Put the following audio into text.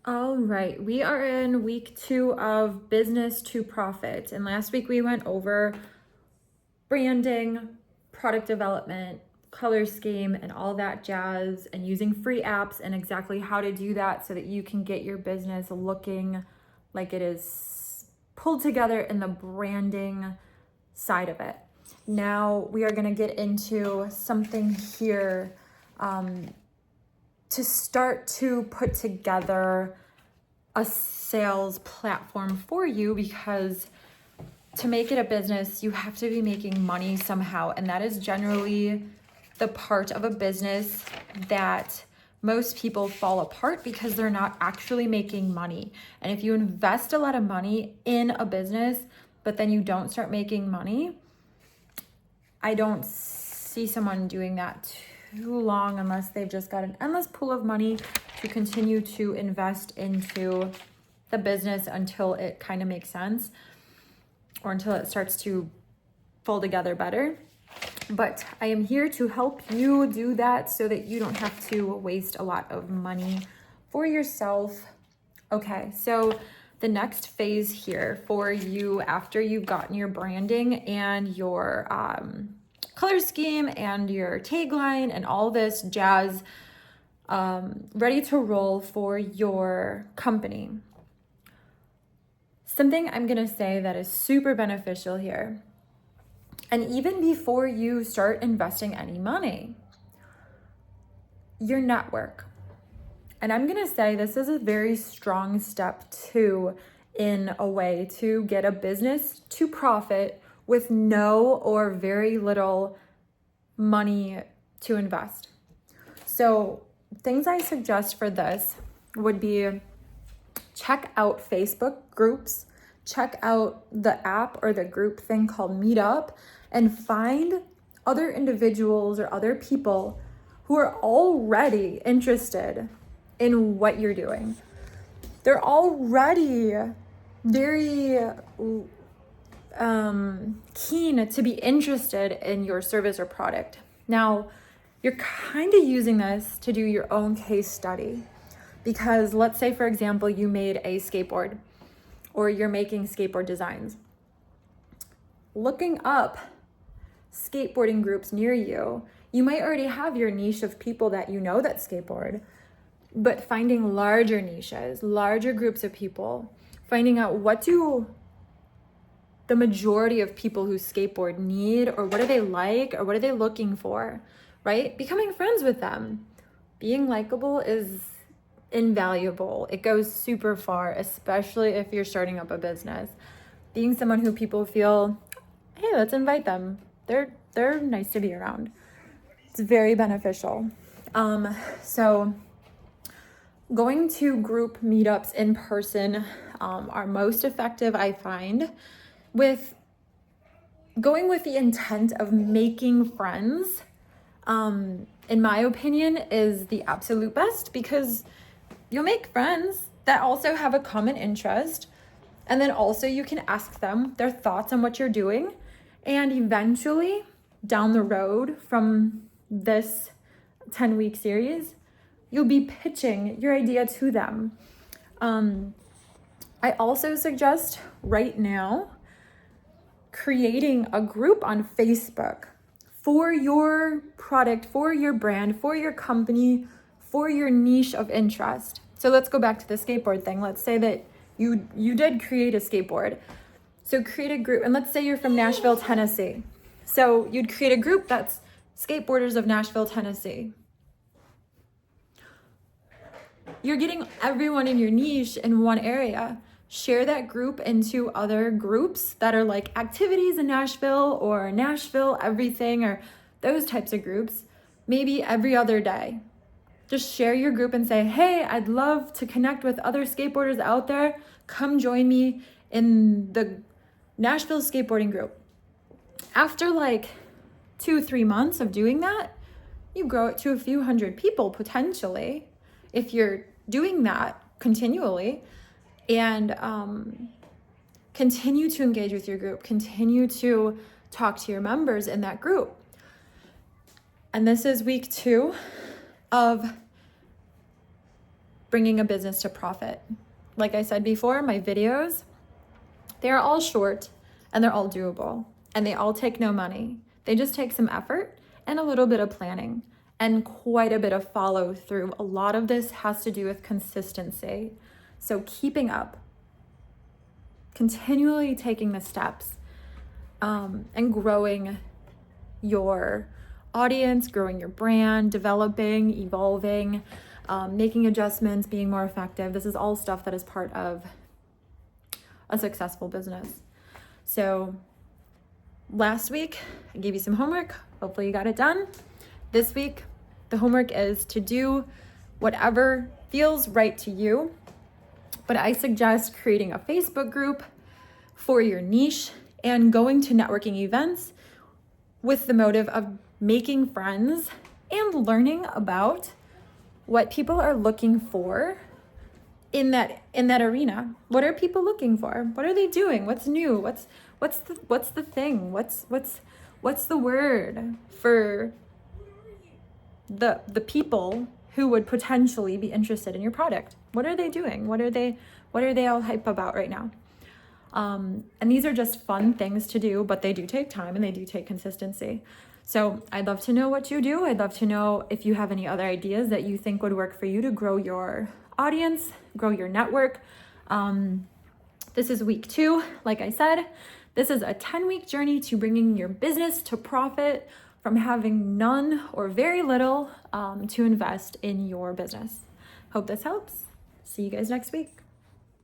All right, we are in week 2 of Business to Profit. And last week we went over branding, product development, color scheme, and all that jazz, and using free apps and exactly how to do that so that you can get your business looking like it is pulled together in the branding side of it. Now we are going to get into something here to start to put together a sales platform for you, because to make it a business, you have to be making money somehow. And that is generally the part of a business that most people fall apart because they're not actually making money. And if you invest a lot of money in a business, but then you don't start making money, I don't see someone doing that too long unless they've just got an endless pool of money to continue to invest into the business until it kind of makes sense or until it starts to fold together better. But I am here to help you do that so that you don't have to waste a lot of money for yourself. Okay, so the next phase here for you after you've gotten your branding and your color scheme and your tagline and all this jazz ready to roll for your company. Something I'm gonna say that is super beneficial here, and even before you start investing any money, your network. And I'm gonna say this is a very strong step too, in a way, to get a business to profit with no or very little money to invest. So things I suggest for this would be check out Facebook groups, check out the app or the group thing called Meetup, and find other individuals or other people who are already interested in what you're doing. They're already very keen to be interested in your service or product. Now, you're kind of using this to do your own case study, because let's say, for example, you made a skateboard or you're making skateboard designs. Looking up skateboarding groups near you, you might already have your niche of people that you know that skateboard, but finding larger niches, larger groups of people, finding out what do the majority of people who skateboard need, or what do they like, or what are they looking for, right? Becoming friends with them. Being likable is invaluable. It goes super far, especially if you're starting up a business. Being someone who people feel, hey, let's invite them. They're nice to be around. It's very beneficial. So going to group meetups in person are most effective, I find, with going with the intent of making friends. In my opinion, is the absolute best, because you'll make friends that also have a common interest, and then also you can ask them their thoughts on what you're doing, and eventually down the road from this 10-week series, you'll be pitching your idea to them. I also suggest right now creating a group on Facebook for your product, for your brand, for your company, for your niche of interest. So let's go back to the skateboard thing. Let's say that you did create a skateboard. So create a group, and let's say you're from Nashville, Tennessee. So you'd create a group that's skateboarders of Nashville, Tennessee. You're getting everyone in your niche in one area. Share that group into other groups that are like activities in Nashville or Nashville everything, or those types of groups, maybe every other day. Just share your group and say, hey, I'd love to connect with other skateboarders out there. Come join me in the Nashville skateboarding group. After like 2-3 months of doing that, you grow it to a few hundred people potentially, if you're doing that continually. And continue to engage with your group, continue to talk to your members in that group. And this is week 2 of bringing a business to profit. Like I said before, my videos, they're all short and they're all doable and they all take no money. They just take some effort and a little bit of planning and quite a bit of follow through. A lot of this has to do with consistency. So keeping up, continually taking the steps, and growing your audience, growing your brand, developing, evolving, making adjustments, being more effective. This is all stuff that is part of a successful business. So last week, I gave you some homework. Hopefully you got it done. This week, the homework is to do whatever feels right to you. But I suggest creating a Facebook group for your niche and going to networking events with the motive of making friends and learning about what people are looking for in that arena. What are people looking for? What are they doing? What's new? What's the thing? What's the word for the people who would potentially be interested in your product? What are they doing? What are they all hype about right now? And these are just fun things to do, but they do take time and they do take consistency. So I'd love to know what you do. I'd love to know if you have any other ideas that you think would work for you to grow your audience, grow your network. This is week 2. Like I said, this is a 10-week journey to bringing your business to profit from having none or very little to invest in your business. Hope this helps. See you guys next week.